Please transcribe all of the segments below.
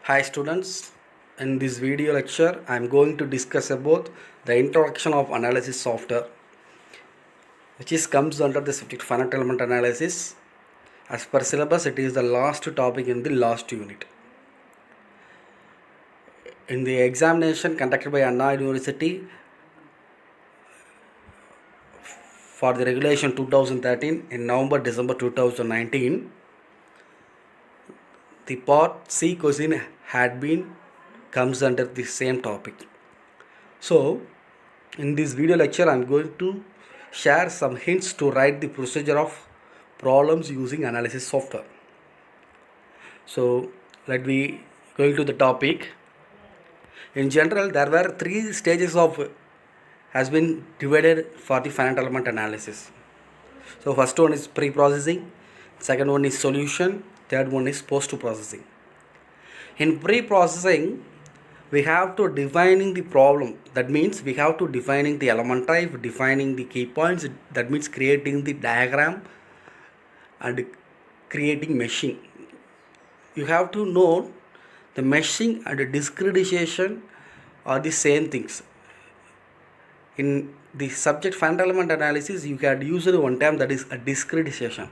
Hi students, in this video lecture I am going to discuss about the introduction of analysis software, which is comes under the subject finite element analysis. As per syllabus, it is the last topic in the last unit. In the examination conducted by Anna University for the regulation 2013 in November-December 2019, the part C question had been comes under the same topic. So in this video lecture I am going to share some hints to write the procedure of problems using analysis software. So let me going to the topic. In general, there were three stages of has been divided for the finite element analysis. So first one is pre-processing, second one is solution, third one is post-processing. In pre-processing, we have to defining the problem. That means we have to defining the element type, defining the key points. That means creating the diagram and creating meshing. You have to know the meshing and the discretization are the same things. In the subject finite element analysis, you can use one term, that is a discretization.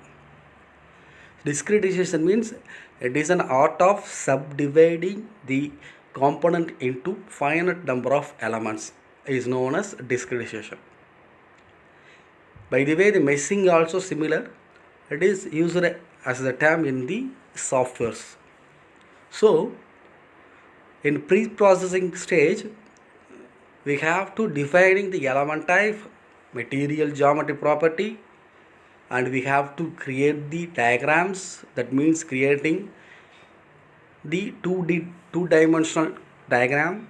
Discretization means it is an art of subdividing the component into finite number of elements, is known as discretization. By the way, the meshing also similar. It is used as the term in the softwares. So in pre-processing stage, we have to defining the element type, material geometry property, and we have to create the diagrams. That means creating the two-dimensional diagram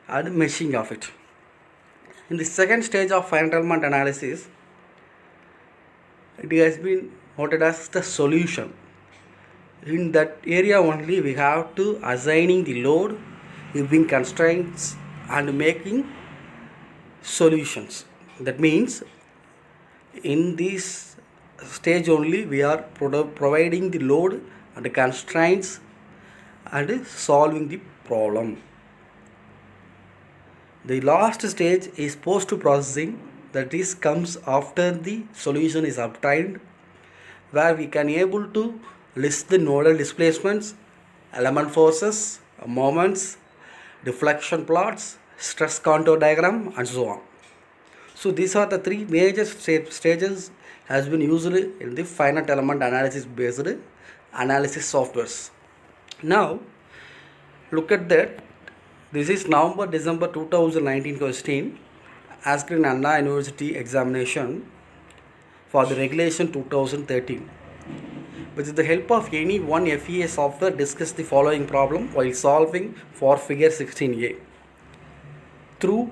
and meshing of it. In the second stage of finite element analysis, it has been noted as the solution. In that area only we have to assigning the load, giving constraints and making solutions. That means in this stage only we are providing the load and the constraints and solving the problem. The last stage is post-processing, that is comes after the solution is obtained, where we can able to list the nodal displacements, element forces, moments, deflection plots, stress contour diagram, and so on. So these are the three major stages has been used in the finite element analysis based analysis softwares. Now look at that. This is November-December 2019 question asked in Anna University examination for the regulation 2013. With the help of any one FEA software, discuss the following problem while solving for figure 16a through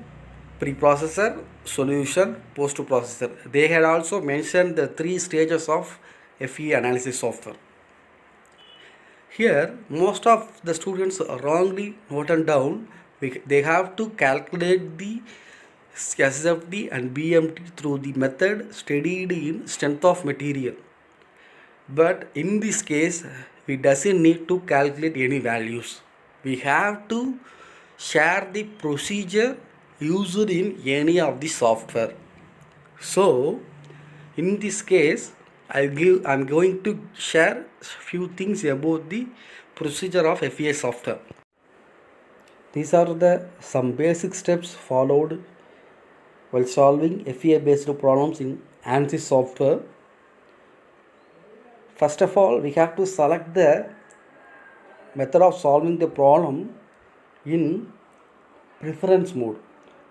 preprocessor, solution, post-processor. They had also mentioned the three stages of FEA analysis software. Here, most of the students are wrongly noted down. They have to calculate the SFD and BMT through the method studied in strength of material. But in this case, we doesn't need to calculate any values. We have to share the procedure used in any of the software. So in this case, I'm going to share few things about the procedure of FEA software. These are the some basic steps followed while solving FEA based problems in ANSYS software. First of all, we have to select the method of solving the problem in preference mode.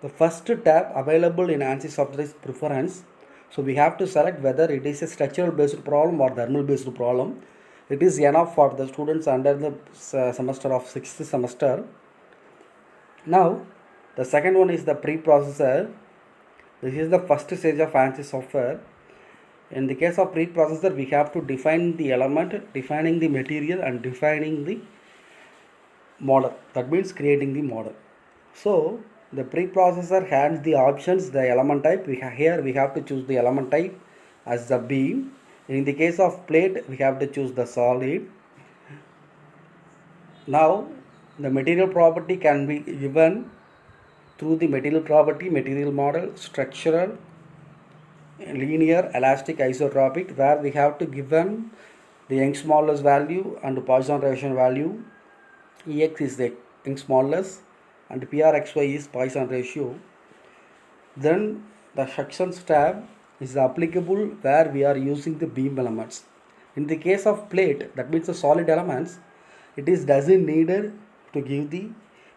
The first tab available in ANSYS software is preference. So we have to select whether it is a structural based problem or thermal based problem. It is enough for the students under the semester of 6th semester. Now the second one is the preprocessor. This is the first stage of ANSYS software. In the case of preprocessor, we have to define the element, defining the material, and defining the model. That means creating the model. So the preprocessor has the options, the element type. Here we have to choose the element type as the beam. In the case of plate, we have to choose the solid. Now the material property can be given through the material property, material model, structural, linear, elastic, isotropic, where we have to given the Young's modulus value and Poisson ratio value. Ex is the Young's modulus and Prxy is Poisson ratio. Then the sections tab is applicable where we are using the beam elements. In the case of plate, that means the solid elements, it is doesn't needed to give the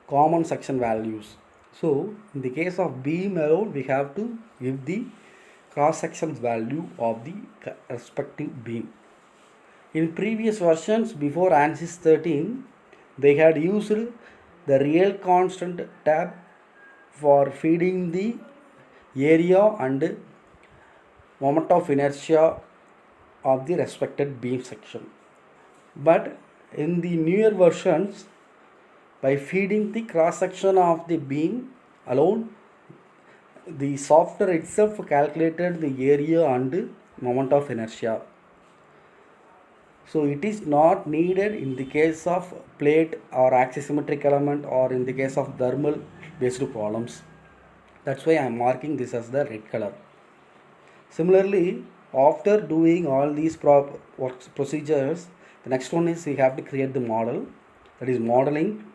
common section values. So in the case of beam alone, we have to give the cross sections value of the respective beam. In previous versions before ANSYS 13, they had used the real constant tab for feeding the area and moment of inertia of the respected beam section. But in the newer versions, by feeding the cross section of the beam alone, the software itself calculated the area and moment of inertia. So it is not needed in the case of plate or axisymmetric element or in the case of thermal based problems. That's why I am marking this as the red color. Similarly, after doing all these procedures, the next one is we have to create the model, that is modeling.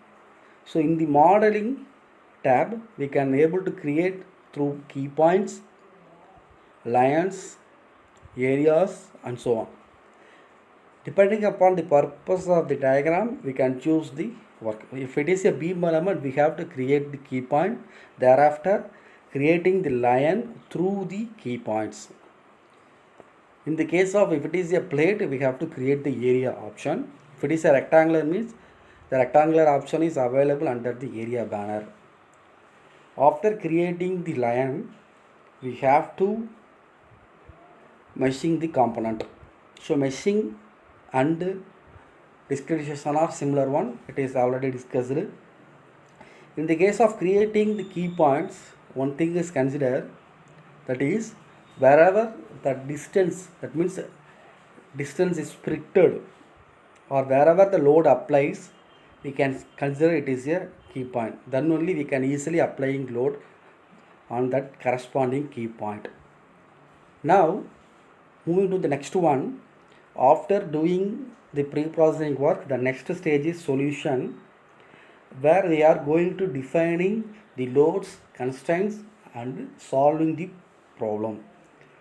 So in the modeling tab, we can able to create through key points, lines, areas and so on. Depending upon the purpose of the diagram, we can choose the work. If it is a beam element, we have to create the key point, thereafter creating the line through the key points. In the case of if it is a plate, we have to create the area option. If it is a rectangular, means the rectangular option is available under the area banner. After creating the line, we have to meshing the component. So meshing and discretization are similar one, it is already discussed. In the case of creating the key points, one thing is considered, that is wherever the distance, that means distance is predicted or wherever the load applies, we can consider it is a key point. Then only we can easily applying load on that corresponding key point. Now moving to the next one, after doing the pre-processing work, the next stage is solution, where we are going to defining the loads, constraints and solving the problem.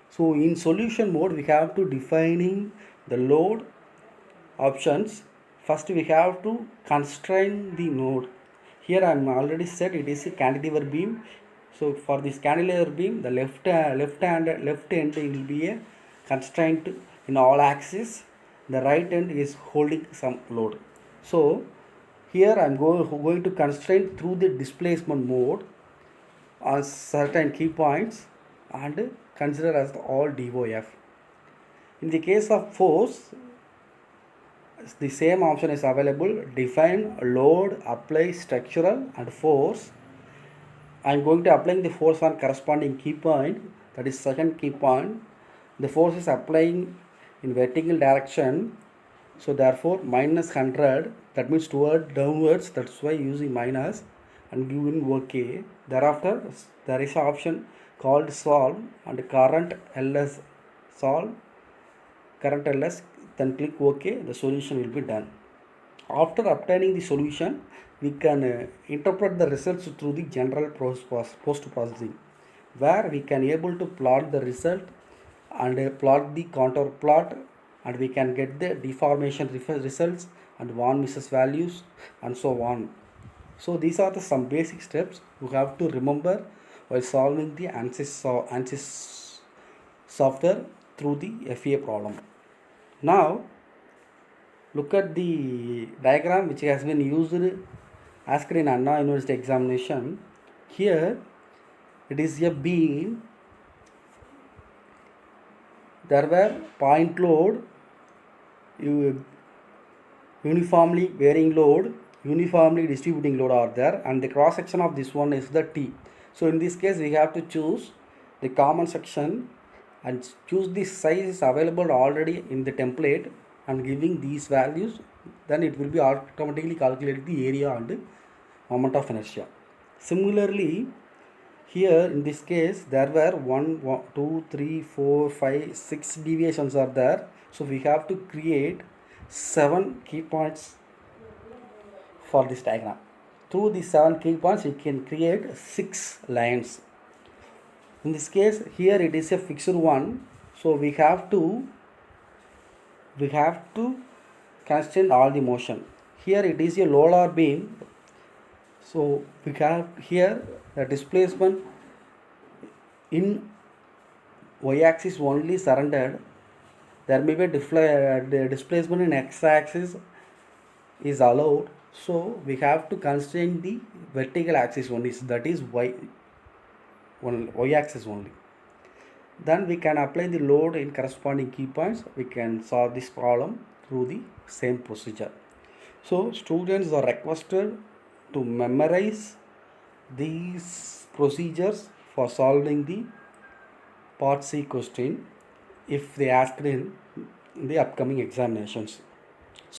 So in solution mode, we have to defining the load options. First we have to constrain the node. Here I am already said it is a cantilever beam. So for this cantilever beam, the left end will be a constraint in all axes. The right end is holding some load. So here I am going to constrain through the displacement mode on certain key points and consider as all DOF. In the case of force, the same option is available. Define load, apply structural and force. I am going to apply the force on corresponding key point, that is second key point. The force is applying in vertical direction, so therefore minus 100, that means toward downwards, that's why using minus and giving OK. Thereafter there is an option called solve and current ls, solve current ls, then click OK, the solution will be done. After obtaining the solution, we can interpret the results through the general post processing, where we can able to plot the result and plot the contour plot, and we can get the deformation results and von Mises values and so on. So these are some basic steps you have to remember while solving the ANSYS software through the FEA problem. Now look at the diagram which has been used asked in Anna University examination. Here it is a beam. There were point load, uniformly varying load, uniformly distributing load are there, and the cross section of this one is the T. So in this case we have to choose the common section and choose the size is available already in the template and giving these values then it will be automatically calculated the area and moment of inertia. Similarly, here in this case there were 2, 3, 4, 5, 6 deviations are there. So we have to create 7 key points for this diagram. Through these 7 key points we can create 6 lines. In this case here it is a fixed one, so we have to constrain all the motion. Here it is a roller beam, so we have here the displacement in y-axis only surrendered. There may be the displacement in x-axis is allowed, so we have to constrain the vertical axis only, so that is y-axis only. Then we can apply the load in corresponding key points. We can solve this problem through the same procedure. So students are requested to memorize these procedures for solving the part C question if they asked in the upcoming examinations.